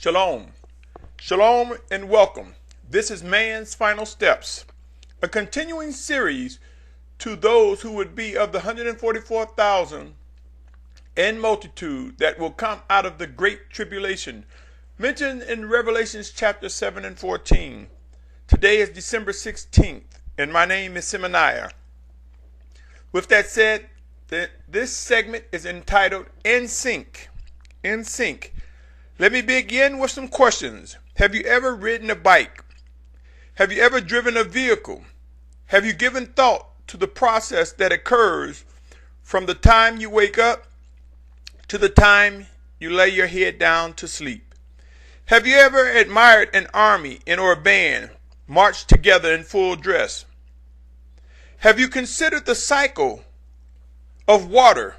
Shalom. Shalom and welcome. This is Man's Final Steps, a continuing series to those who would be of the 144,000 and multitude that will come out of the great tribulation, mentioned in Revelations chapter 7 and 14. Today is December 16th, and my name is Symmanayah. With that said, this segment is entitled In Sync. In Sync. Let me begin with some questions. Have you ever ridden a bike? Have you ever driven a vehicle? Have you given thought to the process that occurs from the time you wake up to the time you lay your head down to sleep? Have you ever admired an army or a band march together in full dress? Have you considered the cycle of water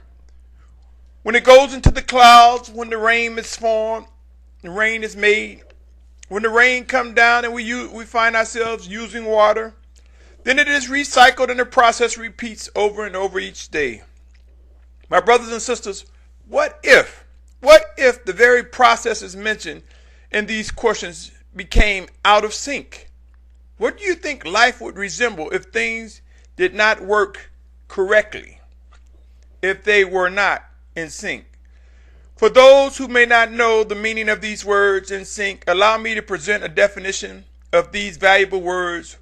when it goes into the clouds, when the rain is formed, the rain is made, when the rain comes down and we find ourselves using water, then it is recycled and the process repeats over and over each day. My brothers and sisters, what if the very processes mentioned in these questions became out of sync? What do you think life would resemble if things did not work correctly, if they were not in sync? For those who may not know the meaning of these words in sync, allow me to present a definition of these valuable words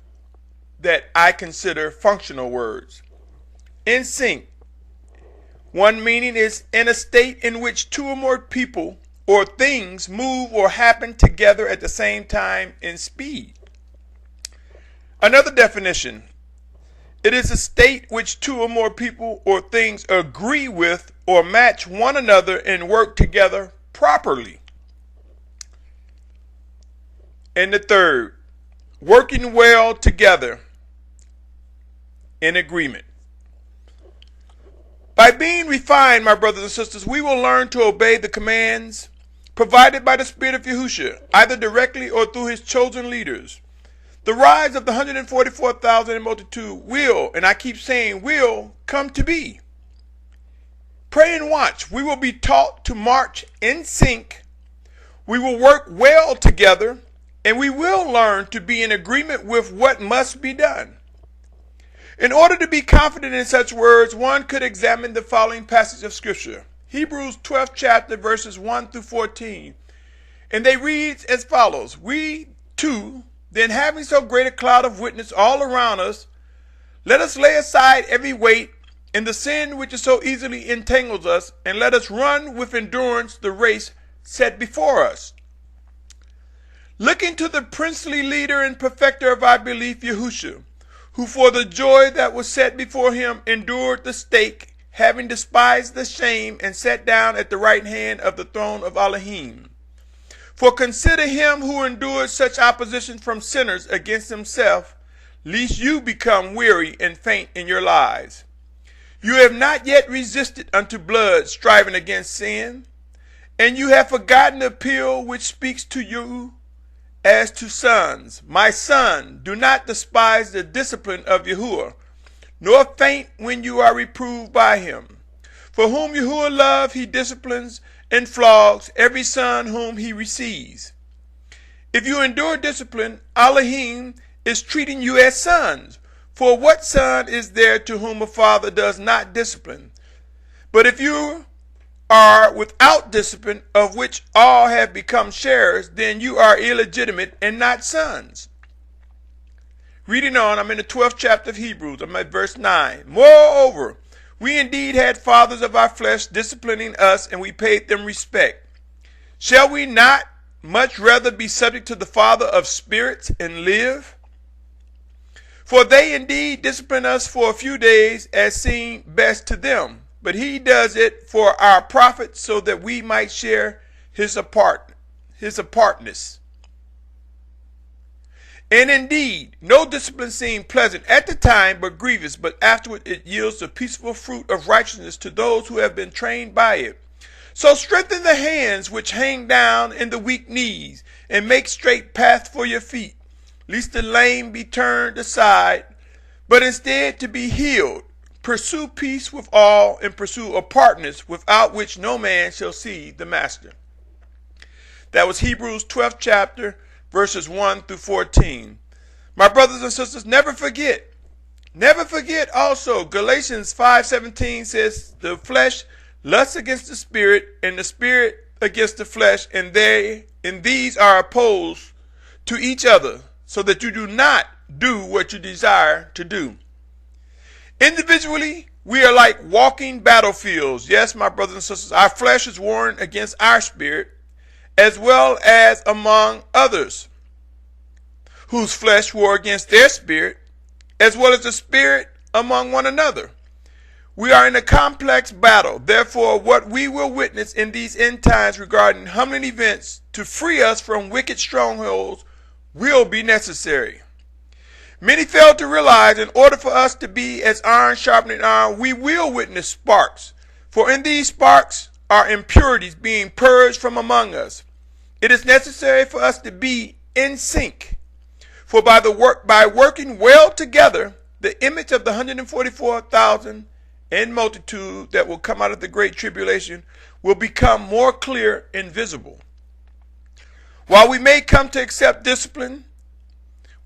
that I consider functional words. In sync, one meaning is in a state in which two or more people or things move or happen together at the same time in speed. Another definition, it is a state which two or more people or things agree with or match one another and work together properly. And the third, working well together in agreement. By being refined, my brothers and sisters, we will learn to obey the commands provided by the Spirit of Yahushua, either directly or through his chosen leaders. The rise of the 144,000 and multitude will, and I keep saying will, come to be. Pray and watch. We will be taught to march in sync. We will work well together, and we will learn to be in agreement with what must be done. In order to be confident in such words, one could examine the following passage of Scripture. Hebrews 12th chapter, verses 1 through 14. And they read as follows. We too, then having so great a cloud of witness all around us, let us lay aside every weight and the sin which is so easily entangles us, and let us run with endurance the race set before us. Looking to the princely leader and perfecter of our belief, Yahushua, who for the joy that was set before him endured the stake, having despised the shame, and sat down at the right hand of the throne of Elohim. For consider him who endured such opposition from sinners against himself, lest you become weary and faint in your lives. You have not yet resisted unto blood, striving against sin, and you have forgotten the appeal which speaks to you as to sons. My son, do not despise the discipline of Yahuwah, nor faint when you are reproved by him. For whom Yahuwah loves, he disciplines and flogs every son whom he receives. If you endure discipline, Elohim is treating you as sons. For what son is there to whom a father does not discipline? But if you are without discipline, of which all have become sharers, then you are illegitimate and not sons. Reading on, I'm in the 12th chapter of Hebrews. I'm at verse 9. Moreover, we indeed had fathers of our flesh disciplining us, and we paid them respect. Shall we not much rather be subject to the Father of spirits and live? For they indeed discipline us for a few days as seemed best to them, but he does it for our profit, so that we might share his apartness. And indeed, no discipline seemed pleasant at the time, but grievous, but afterward it yields the peaceful fruit of righteousness to those who have been trained by it. So strengthen the hands which hang down and the weak knees, and make straight path for your feet, lest the lame be turned aside, but instead to be healed. Pursue peace with all, and pursue apartness, without which no man shall see the master. That was Hebrews 12th chapter, verses 1 through 14. My brothers and sisters, never forget also Galatians 5:17 says the flesh lusts against the spirit and the spirit against the flesh, and these are opposed to each other, so that you do not do what you desire to do. Individually, we are like walking battlefields. Yes, my brothers and sisters, our flesh is warring against our spirit, as well as among others whose flesh war against their spirit, as well as the spirit among one another. We are in a complex battle. Therefore, what we will witness in these end times regarding humbling events to free us from wicked strongholds will be necessary. Many fail to realize in order for us to be as iron sharpening iron, we will witness sparks. For in these sparks are impurities being purged from among us. It is necessary for us to be in sync. For by working well together, the image of the 144,000 and multitude that will come out of the great tribulation will become more clear and visible. While we may come to accept discipline,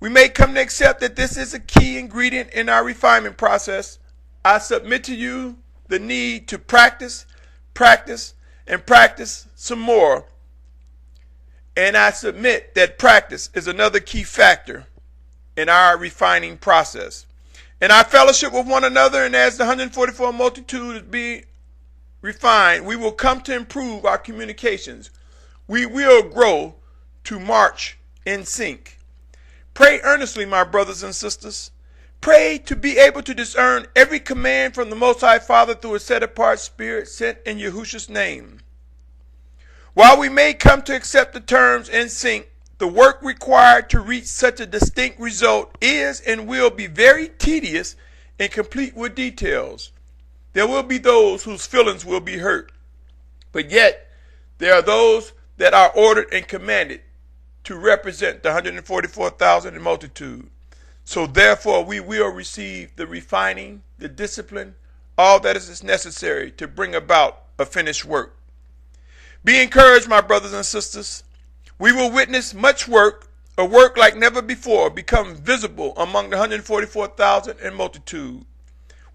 we may come to accept that this is a key ingredient in our refinement process, I submit to you the need to practice, and practice some more. And I submit that practice is another key factor in our refining process. In our fellowship with one another, and as the 144 multitude is being refined, we will come to improve our communications. We will grow to march in sync. Pray earnestly, my brothers and sisters. Pray to be able to discern every command from the Most High Father through a set-apart Spirit sent in Yahushua's name. While we may come to accept the terms in sync, the work required to reach such a distinct result is and will be very tedious and complete with details. There will be those whose feelings will be hurt, but yet there are those that are ordered and commanded to represent the 144,000 in multitude. So therefore we will receive the refining, the discipline, all that is necessary to bring about a finished work. Be encouraged, my brothers and sisters. We will witness much work, a work like never before, become visible among the 144,000 in multitude.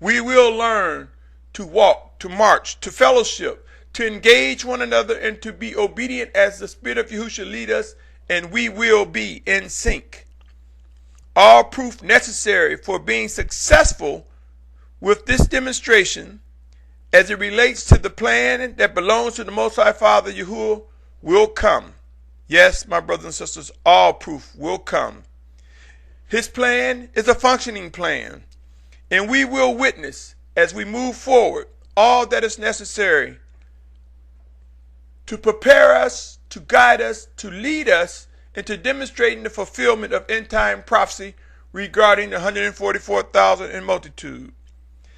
We will learn to walk, to march, to fellowship, to engage one another, and to be obedient as the Spirit of Yahushua lead us, and we will be in sync. All proof necessary for being successful with this demonstration as it relates to the plan that belongs to the Most High Father Yahuwah will come. Yes, my brothers and sisters, all proof will come. His plan is a functioning plan, and we will witness as we move forward all that is necessary to prepare us, to guide us, to lead us into demonstrating the fulfillment of end-time prophecy regarding the 144,000 in multitude.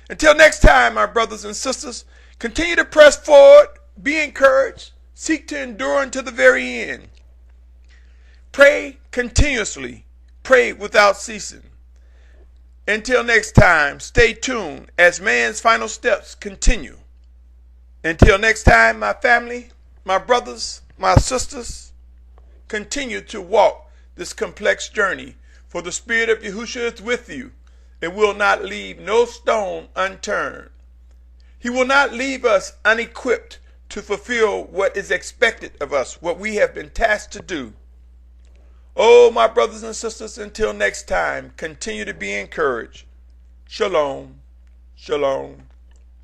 Until next time, my brothers and sisters, continue to press forward, be encouraged, seek to endure until the very end. Pray continuously, pray without ceasing. Until next time, stay tuned as man's final steps continue. Until next time, my family, my brothers, my sisters, continue to walk this complex journey, for the Spirit of Yahushua is with you and will not leave no stone unturned. He will not leave us unequipped to fulfill what is expected of us, what we have been tasked to do. Oh, my brothers and sisters, until next time, continue to be encouraged. Shalom, shalom,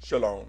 shalom.